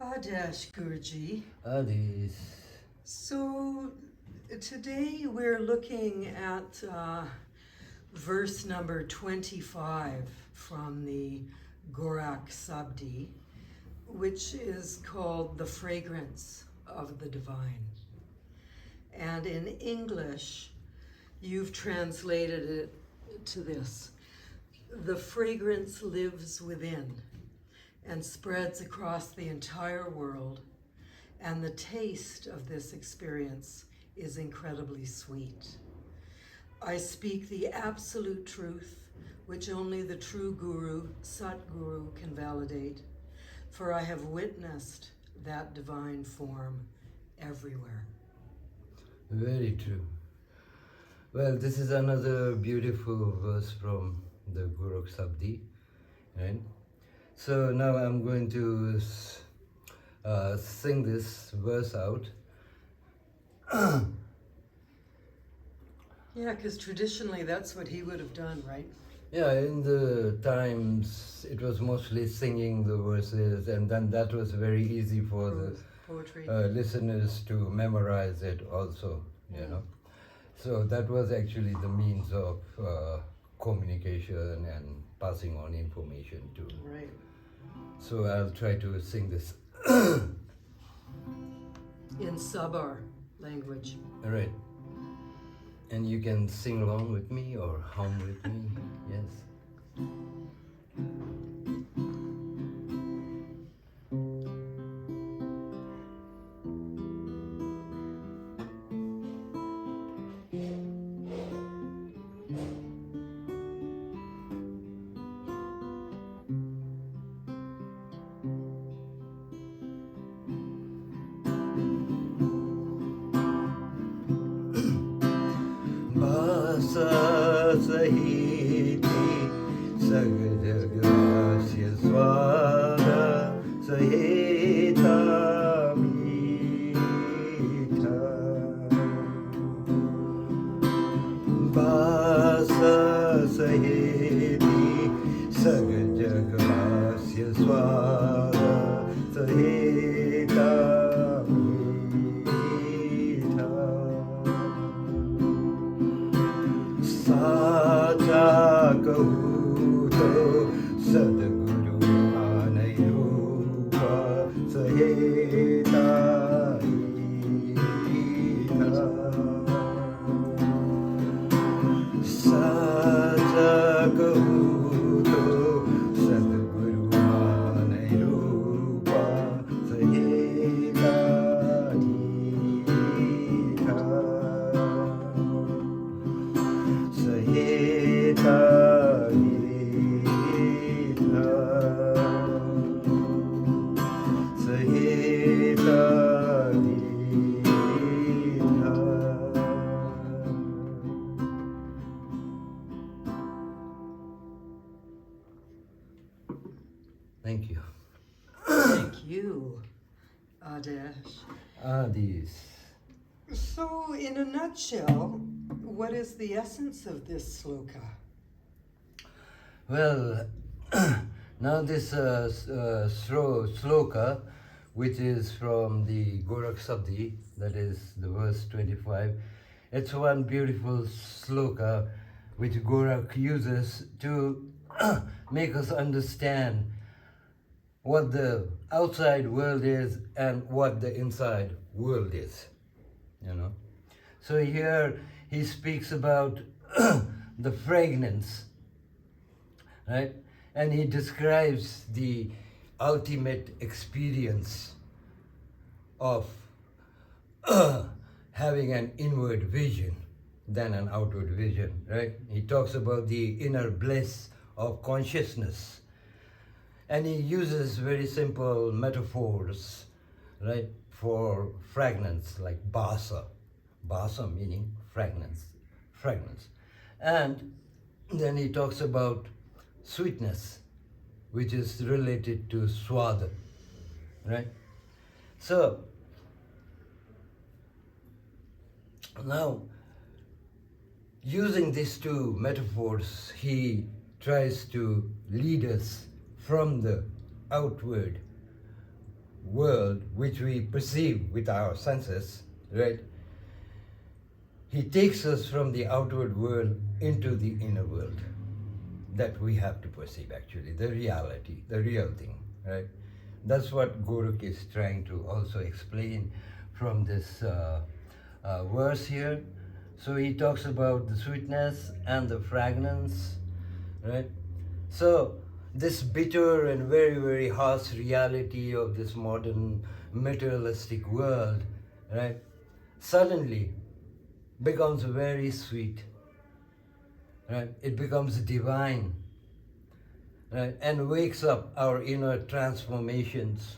Adesh Guruji. Adis. So today we're looking at verse number 25 from the Gorakh Sabadi, which is called the fragrance of the divine. And in English, you've translated it to this: the fragrance lives within and spreads across the entire world, and the taste of this experience is incredibly sweet. I speak the absolute truth, which only the true Guru, Satguru, can validate, for I have witnessed that divine form everywhere. Very true. Well, this is another beautiful verse from the Gorakh Sabadi, right? So now I'm going to sing this verse out. Yeah, because traditionally that's what he would have done, right? Yeah, in the times it was mostly singing the verses, and then that was very easy for the Poetry. listeners to memorize it also, you know. So that was actually the means of communication and passing on information too. Right. So I'll try to sing this. In Sabar language. All right. And you can sing along with me or hum with me. Yes. Baasa saheti sagha jaga vasya svada sahetaa meetha. Baasa saheti sagha jaga vasya svada sahetaa meetha. Saacha kahum Satguru maanaim rupa saheta deetha. Saacha kahum Satguru maanaim rupa saheta deetha. Sahetaa, deetha. Sahetaa, deetha. Thank you. Thank you, Adesh. Adis. So, in a nutshell, what is the essence of this sloka? Well, now this sloka, which is from the Gorakh Sabadi, that is the verse 25, it's one beautiful sloka which Gorakh uses to make us understand what the outside world is and what the inside world is, you know. So here he speaks about the fragrance, right? And he describes the ultimate experience of having an inward vision than an outward vision, right? He talks about the inner bliss of consciousness. And he uses very simple metaphors, right, for fragrance, like Baasa. Baasa meaning fragrance. And then he talks about sweetness, which is related to Swaad, right? So, now, using these two metaphors, he tries to lead us from the outward world which we perceive with our senses, right? He takes us from the outward world into the inner world that we have to perceive actually, the reality, the real thing, right? That's what Gorakh is trying to also explain from this verse here. So he talks about the sweetness and the fragrance, right? So this bitter and very, very harsh reality of this modern materialistic world, right, suddenly becomes very sweet, right? It becomes divine, right? And wakes up our inner transformations,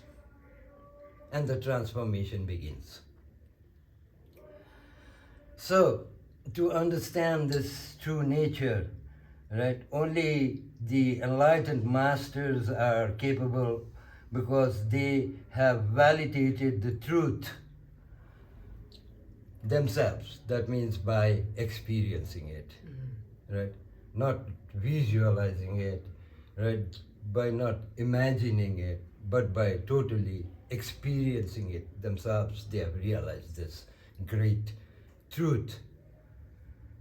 and the transformation begins. So, to understand this true nature, right, only the enlightened masters are capable, because they have validated the truth themselves. That means by experiencing it, right? Not visualizing it, right? By not imagining it, but by totally experiencing it themselves, they have realized this great truth.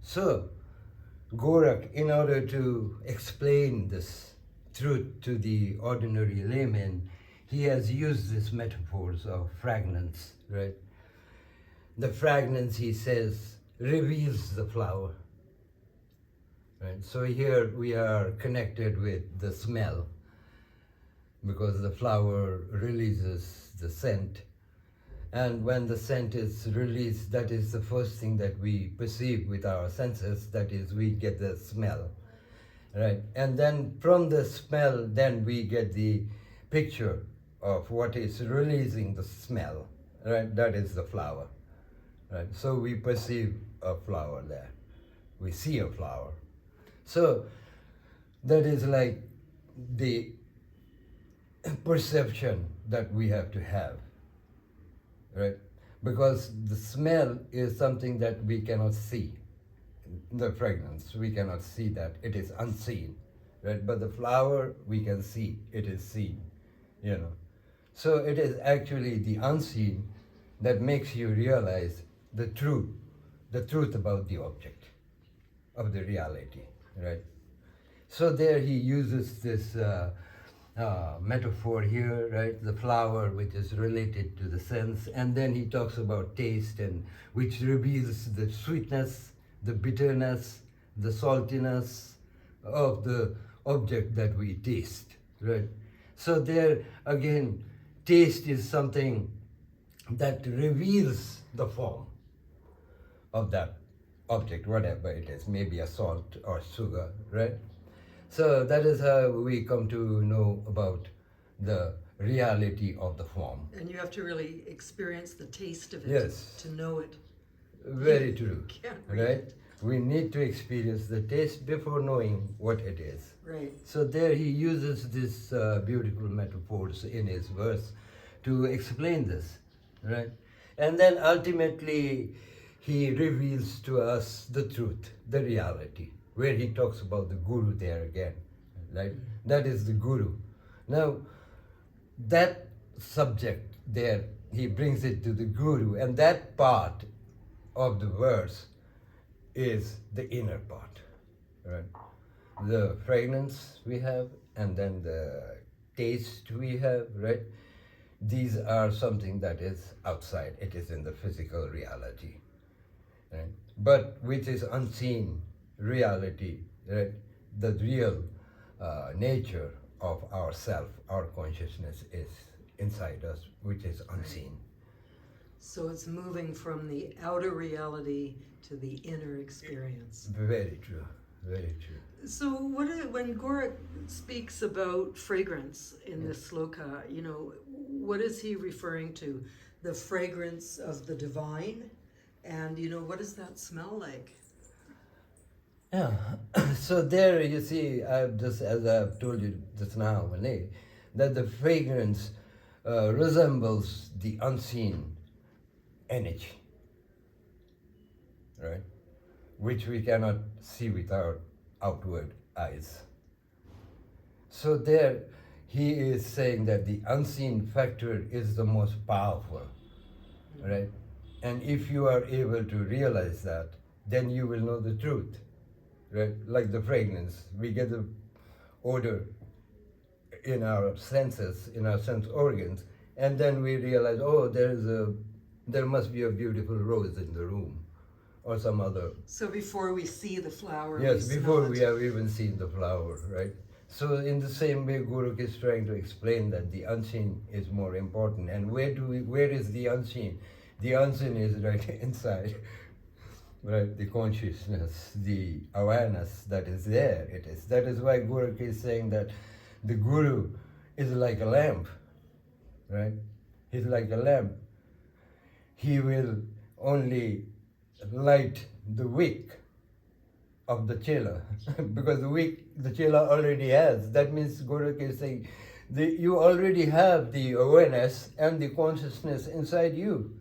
So, Gorakh, in order to explain this truth to the ordinary layman, he has used these metaphors of fragrance, right? The fragrance, he says, reveals the flower. Right? So here we are connected with the smell, because the flower releases the scent. And when the scent is released, that is the first thing that we perceive with our senses, that is, we get the smell. Right? And then from the smell, then we get the picture of what is releasing the smell. Right? That is the flower. Right? So we perceive a flower there. We see a flower. So that is like the perception that we have to have, right? Because the smell is something that we cannot see. The fragrance, we cannot see that, it is unseen, right? But the flower, we can see, it is seen, you know. So it is actually the unseen that makes you realize the truth about the object, of the reality, right? So there he uses this metaphor here, right? The flower, which is related to the sense, and then he talks about taste, and which reveals the sweetness, the bitterness, the saltiness of the object that we taste, right? So there again, taste is something that reveals the form of that object, whatever it is, maybe a salt or sugar, right? So that is how we come to know about the reality of the form. And you have to really experience the taste of it Yes. to know it. Very true, Can't read right? it. We need to experience the taste before knowing what it is. Right. So there he uses these beautiful metaphors in his verse to explain this, right? And then ultimately he reveals to us the truth, the reality, where he talks about the Guru there again, right? That is the Guru. Now, that subject there, he brings it to the Guru, and that part of the verse is the inner part, right? The fragrance we have, and then the taste we have, right? These are something that is outside. It is in the physical reality, right? But which is unseen reality, right? The real nature of ourself, our consciousness is inside us, which is unseen. So it's moving from the outer reality to the inner experience. Very true, very true. So when Gorakh speaks about fragrance in this sloka, you know, what is he referring to? The fragrance of the divine? And, you know, what does that smell like? Yeah, so there you see, as I've told you just now, Malay, that the fragrance resembles the unseen energy, right? Which we cannot see with our outward eyes. So there he is saying that the unseen factor is the most powerful, right? And if you are able to realize that, then you will know the truth, right? Like the fragrance, we get the odor in our senses, in our sense organs, and then we realize, oh, there must be a beautiful rose in the room, or some other. So before we see the flower, Yes, we before smell we it. have even seen the flower, right? So in the same way, Gorakh is trying to explain that the unseen is more important. And where is the unseen? The unseen is right inside, right? The consciousness, the awareness that is there. It is. That is why Gorakh is saying that the Guru is like a lamp, right? He's like a lamp. He will only light the wick of the chela because the wick the chela already has. That means Gorakh is saying you already have the awareness and the consciousness inside you,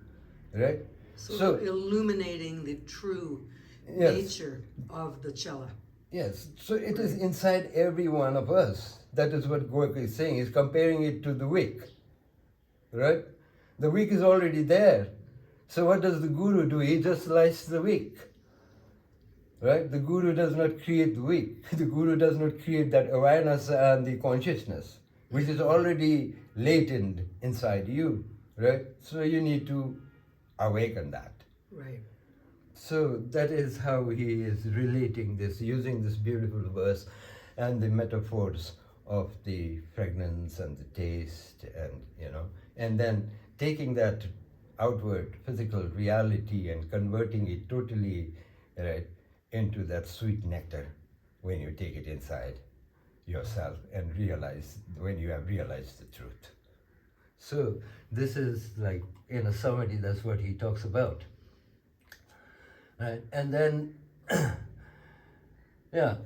right? So illuminating the true Yes. nature of the chela. Yes, so it is inside every one of us. That is what Gorakh is saying. He's comparing it to the wick, right? The wick is already there. So what does the Guru do? He just lights the wick, right? The Guru does not create the wick. The Guru does not create that awareness and the consciousness, which is already latent inside you, right? So you need to awaken that. Right. So that is how he is relating this, using this beautiful verse and the metaphors of the fragrance and the taste, and then taking that outward physical reality and converting it totally, right, into that sweet nectar when you take it inside yourself and realize, when you have realized the truth. So this is like, in a summary, that's what he talks about. Right? And then, yeah,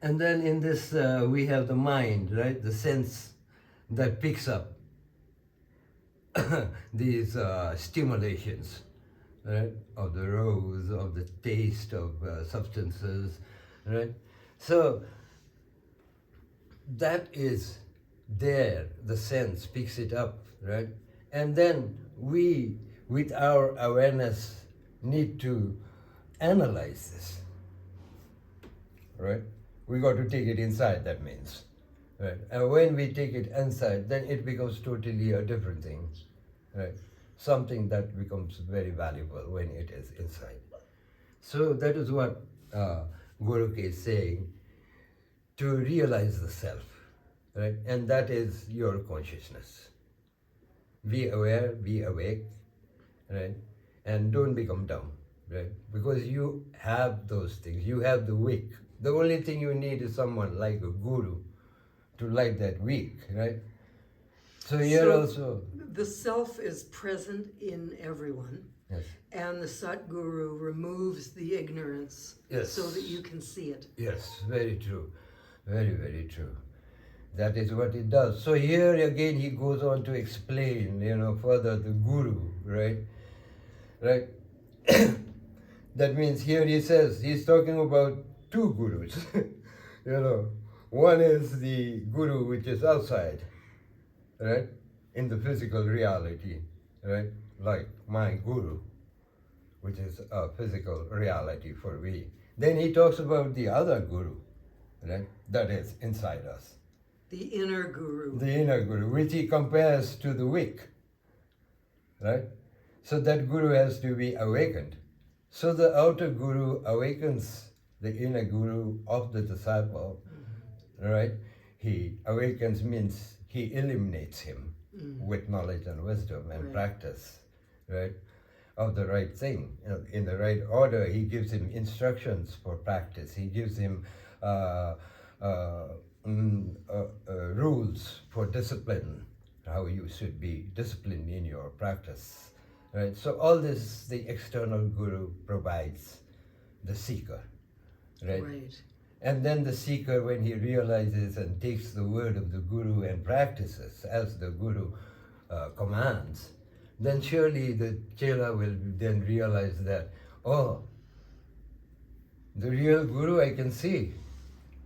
and then in this we have the mind, right? The sense that picks up these stimulations, right? Of the rose, of the taste of substances, right? So that is there, the sense picks it up, right? And then we, with our awareness, need to analyze this, right? We got to take it inside, that means, right? And when we take it inside, then it becomes totally a different thing, right? Something that becomes very valuable when it is inside. So that is what Gorakh is saying, to realize the self, right? And that is your consciousness. Be aware, be awake, right? And don't become dumb, right? Because you have those things. You have the wick. The only thing you need is someone like a guru to light that wick, right? So here also... The self is present in everyone. Yes. And the Satguru removes the ignorance, Yes. so that you can see it. Yes, very true. Very, very true. That is what it does. So here again he goes on to explain, further the guru, right? Right? That means here he says, he's talking about two gurus. One is the guru which is outside, right? In the physical reality, right? Like my guru, which is a physical reality for we. Then he talks about the other guru, right? That is inside us. The inner guru. The inner guru, which he compares to the wick, right? So that guru has to be awakened. So the outer guru awakens the inner guru of the disciple, right? He awakens means he illuminates him with knowledge and wisdom and practice, right? Of the right thing. In the right order, he gives him instructions for practice. He gives him rules for discipline, how you should be disciplined in your practice. Right? So all this, the external guru provides the seeker, right? And then the seeker, when he realizes and takes the word of the guru and practices as the guru commands, then surely the chela will then realize that, oh, the real guru I can see.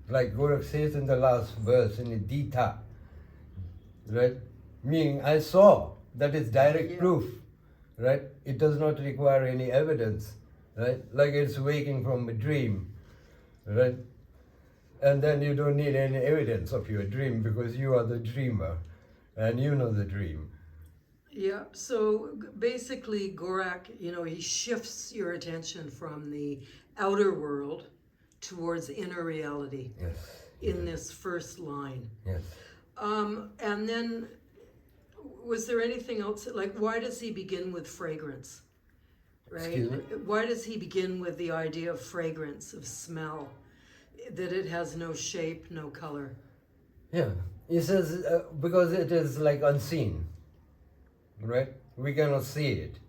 Like Gorakh says in the last verse, in the deetha, right? Meaning I saw. That is direct Yeah. proof, right? It does not require any evidence, right? Like it's waking from a dream, right? And then you don't need any evidence of your dream because you are the dreamer and you know the dream. Yeah, so basically, Gorakh, he shifts your attention from the outer world towards inner reality Yes. in this first line. Yes. And then, was there anything else? Like, why does he begin with fragrance? Right? Excuse me? Why does he begin with the idea of fragrance, of smell? That it has no shape, no color. Yeah. He says because it is like unseen, right? We cannot see it,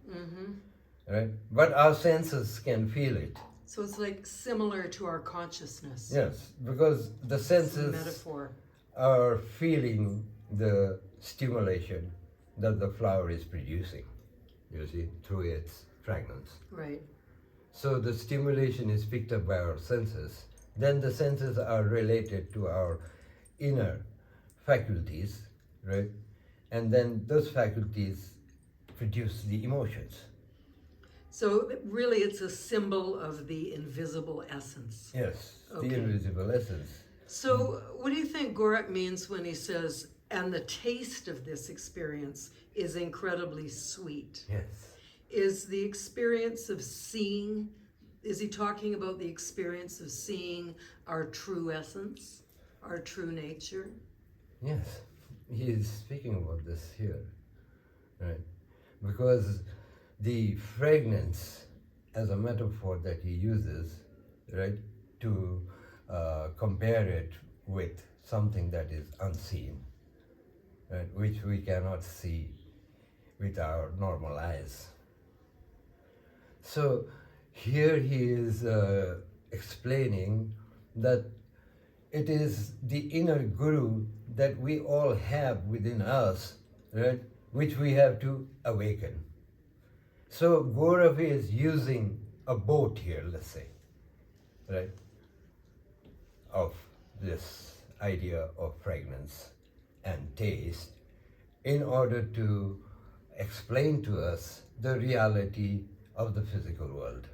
right? But our senses can feel it. So it's like similar to our consciousness. Yes, because the It's a senses metaphor. are feeling the stimulation that the flower is producing, you see, through its fragrance. Right. So the stimulation is picked up by our senses. Then the senses are related to our inner faculties, right? And then those faculties produce the emotions. So really it's a symbol of the invisible essence. Yes, Okay. the invisible essence. So what do you think Gorakh means when he says, and the taste of this experience is incredibly sweet? Yes. Is the experience of seeing, is he talking about the experience of seeing our true essence, our true nature? Yes, he is speaking about this here, right? Because the fragrance as a metaphor that he uses, right, to compare it with something that is unseen, right, which we cannot see with our normal eyes. So here he is explaining that it is the inner guru that we all have within us, right, which we have to awaken. So Gorakh is using a boat here, let's say, right, of this idea of fragrance and taste in order to explain to us the reality of the physical world,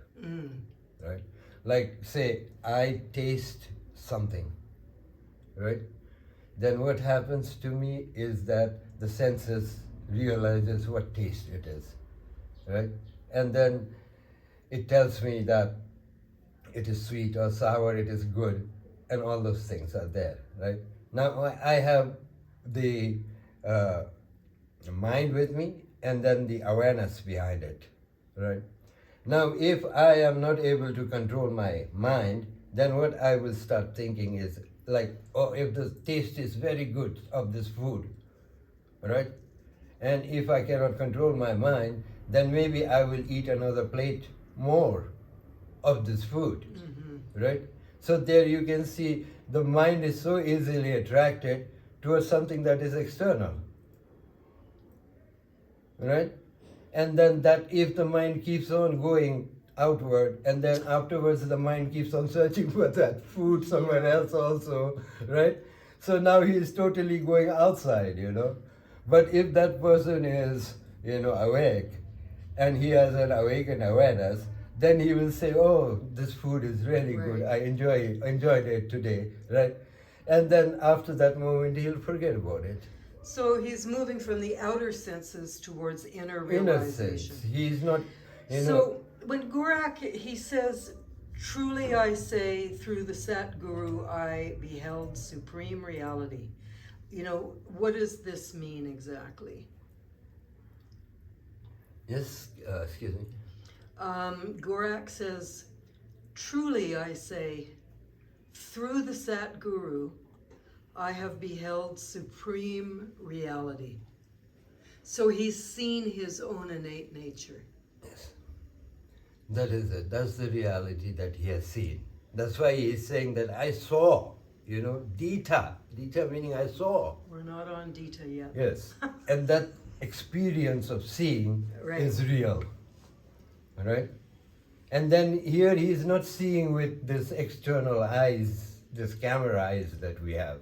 right? Like say, I taste something, right? Then what happens to me is that the senses realizes what taste it is, right? And then it tells me that it is sweet or sour, it is good, and all those things are there, right? Now I have the mind with me and then the awareness behind it, right? Now if I am not able to control my mind, then what I will start thinking is like, oh, if the taste is very good of this food, right? And if I cannot control my mind, then maybe I will eat another plate more of this food, right? So there you can see the mind is so easily attracted towards something that is external, right? And then that if the mind keeps on going outward and then afterwards the mind keeps on searching for that food somewhere else also, right? So now he is totally going outside, But if that person is, awake and he has an awakened awareness, then he will say, oh, this food is really good. I enjoyed it today, right? And then after that moment, he'll forget about it. So he's moving from the outer senses towards inner In a realization. sense, he's not, So when Gorakh, he says, truly I say, through the Satguru I beheld supreme reality. What does this mean exactly? Yes, excuse me. Gorakh says, truly I say, through the Satguru I have beheld supreme reality. So he's seen his own innate nature. Yes. That is it. That's the reality that he has seen. That's why he is saying that I saw, deetha. Deetha meaning I saw. We're not on deetha yet. Yes. And that experience of seeing is real. Right? And then here he is not seeing with this external eyes, this camera eyes that we have.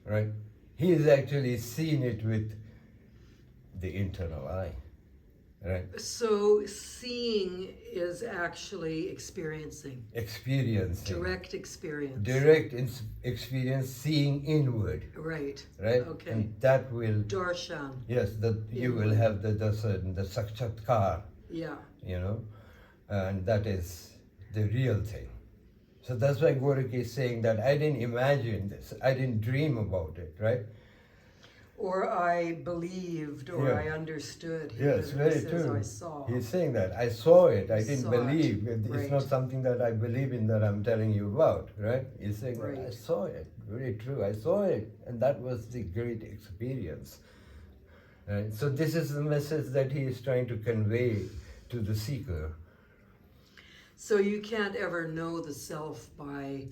Right? He has actually seen it with the internal eye, right? So seeing is actually experiencing. Experiencing. Direct experience. Direct experience, seeing inward, Right. right? Okay. And that will, Darshan. yes, you will have the sakshatkar, Yeah. you know, and that is the real thing. So that's why Gorakh is saying that I didn't imagine this, I didn't dream about it, right? Or I believed, or Yeah. I understood. He Yes, literally very says, true. I saw. He's saying that I saw it, I didn't Saw it. believe. It's Right. not something that I believe in that I'm telling you about, right? He's saying that I Right. saw it, very true. I saw it, and that was the great experience. Right? So this is the message that he is trying to convey to the seeker. So you can't ever know the self by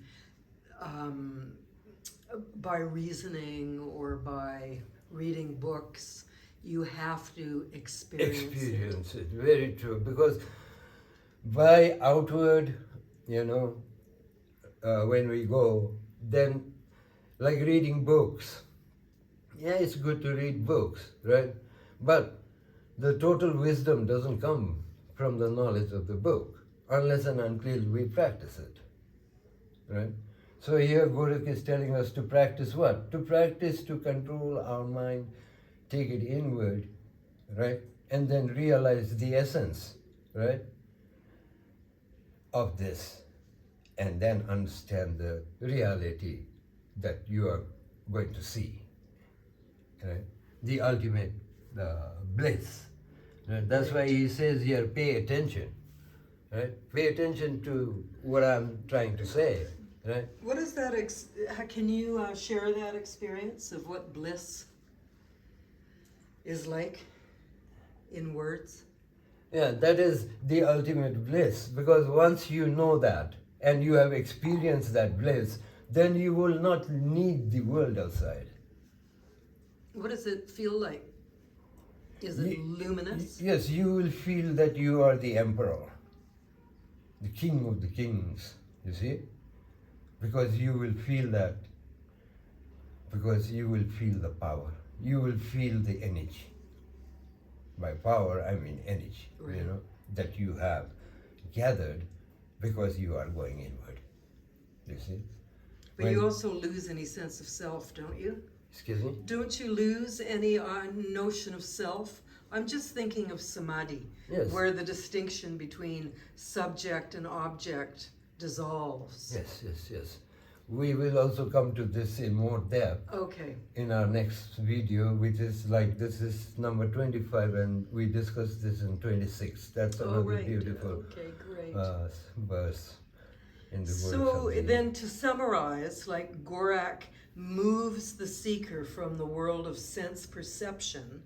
reasoning or by reading books. You have to experience It, very true. Because by outward, when we go, then like reading books. Yeah, it's good to read books, right? But the total wisdom doesn't come from the knowledge of the book unless and until we practice it, right? So here Gorakh is telling us to practice what? To practice to control our mind, take it inward, right? And then realize the essence, right, of this. And then understand the reality that you are going to see, right? The ultimate bliss. Right? That's why he says here, pay attention, right? Pay attention to what I'm trying to say, right? What is that? Can you share that experience of what bliss is like in words? Yeah, that is the ultimate bliss, because once you know that and you have experienced that bliss, then you will not need the world outside. What does it feel like? Is it luminous? Yes, you will feel that you are the emperor, the king of the kings, you see? Because you will feel that, because you will feel the power, you will feel the energy. By power, I mean energy, Right. that you have gathered because you are going inward, you see? But you also lose any sense of self, don't you? Excuse me? Don't you lose any notion of self? I'm just thinking of samadhi, Yes. where the distinction between subject and object dissolves. Yes. We will also come to this in more depth Okay. in our next video, which is like, this is number 25, and we discussed this in 26. That's another right. beautiful Okay, great. verse in the So Gorakh. then to summarize, like Gorakh moves the seeker from the world of sense perception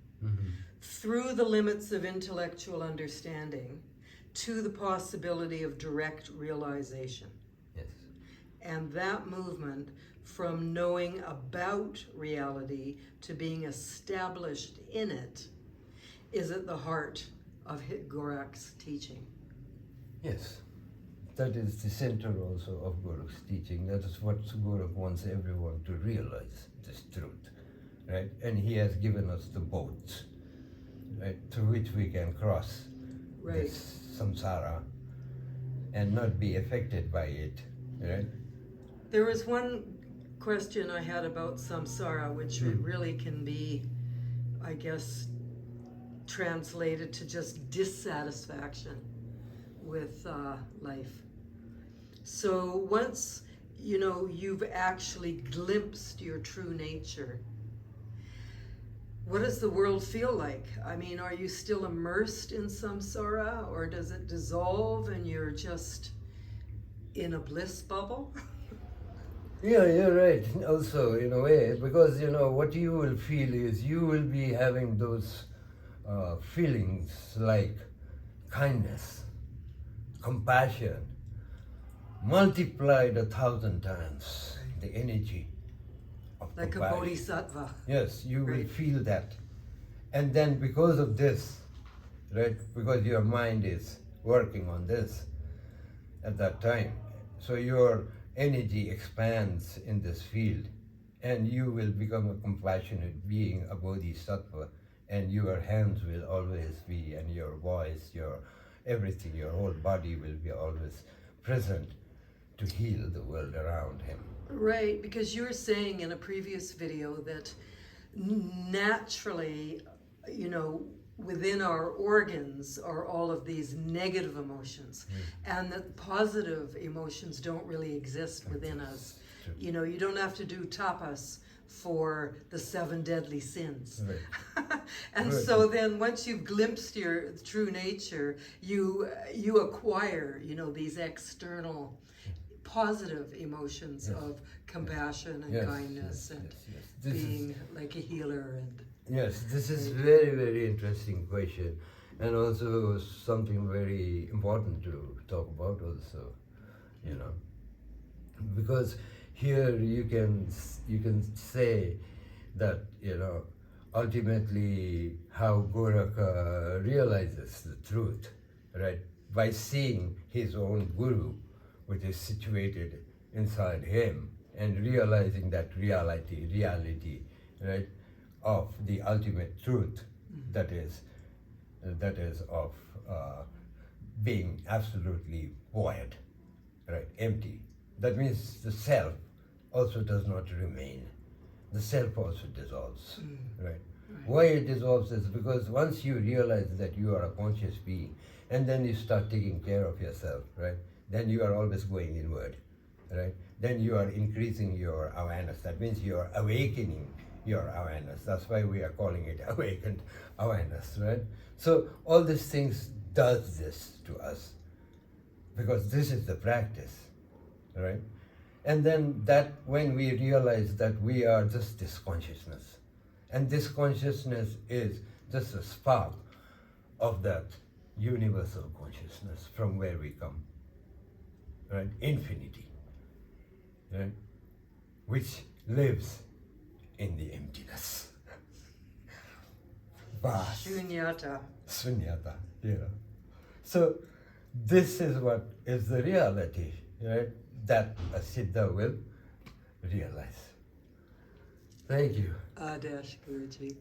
through the limits of intellectual understanding to the possibility of direct realization. Yes. And that movement from knowing about reality to being established in it is at the heart of Gorakh's teaching. Yes. That is the center also of Gorakh's teaching. That is what Gorakh wants everyone to realize, this truth, right? And he has given us the boats, right, through which we can cross this samsara and not be affected by it, right? There was one question I had about samsara, which it really can be, I guess, translated to just dissatisfaction with life. So once, you've actually glimpsed your true nature, what does the world feel like? I mean, are you still immersed in samsara, or does it dissolve and you're just in a bliss bubble? Yeah, you're right. Also, in a way, because what you will feel is you will be having those feelings like kindness, compassion, multiplied 1,000 times the energy of Like compassion. a bodhisattva. Yes, you will Right. feel that. And then because of this, right, because your mind is working on this at that time, so your energy expands in this field, and you will become a compassionate being, a bodhisattva, and your hands will always be, and your voice, your everything, your whole body will be always present to heal the world around him. Right, because you were saying in a previous video that naturally, you know, within our organs are all of these negative emotions, and that positive emotions don't really exist within us. True. You know, you don't have to do tapas for the 7 deadly sins. Right. And Right. so then once you've glimpsed your true nature, you acquire, you know, these external positive emotions Yes. of compassion and Yes, kindness yes, and yes, yes. This is- being like a healer. And Yes, this is very, very interesting question, and also something very important to talk about also, you know, because here you can say that, you know, ultimately how Gorakh realizes the truth, right, by seeing his own guru, which is situated inside him, and realizing that reality, right, of the ultimate truth, that is of being absolutely void, right, empty. That means the self also does not remain. The self also dissolves, right? Why it dissolves is because once you realize that you are a conscious being, and then you start taking care of yourself, right? Then you are always going inward, right? Then you are increasing your awareness. That means you are awakening your awareness. That's why we are calling it awakened awareness, right? So all these things does this to us because this is the practice, right? And then that when we realize that we are just this consciousness, and this consciousness is just a spark of that universal consciousness from where we come, right? Infinity, right? Which lives in the emptiness. Baas. Shunyata. Sunyata, you know. So this is what is the reality, right? That a Siddha will realize. Thank you. Adesh Guruji.